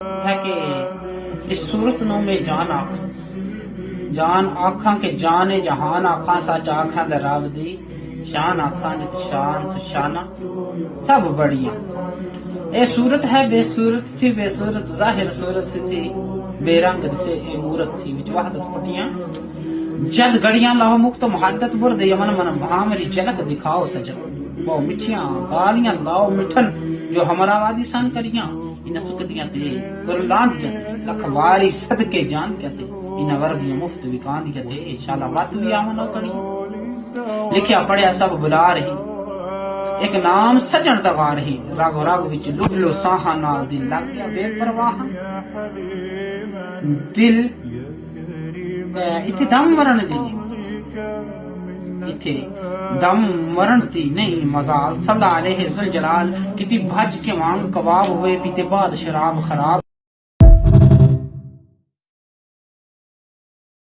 है कि इस सूरत नु में जान आख जान आखा के जान जहान आखा सच आखा दे रब दी शान आखा नित शान तो शाना सब बढ़िया। ए सूरत है बेसूरत थी बेसूरत जाहिर सूरत थी बेरंग से ए मूरत थी विच वहदत पटियां जद गड़ियां लाहो मुक्त मुहद्दत बुर्द यमन मन भामरी झलक दिखाओ सजन वो मिठियां गालियां लाओ मिठन जो हमारा वादी सन करियां इन सुकदियां ते कुरलांद के लखवारी सदके जान के इन वर्दियां मुफ्त विकांद के शाला बात भी आमनो करी लिखिया पढ़िया सब बुला रही एक नाम सजन दवा रही राग राग विच लुबलो साहा नाल दिल लग गया बेपरवाह दिल इथे दम मरण दी इथे दम मरण दी नहीं मजाल सल्लल्लाहु अलैहि जुल जलाल किती भज के वांग कबाब हुए पीते बाद शराब खराब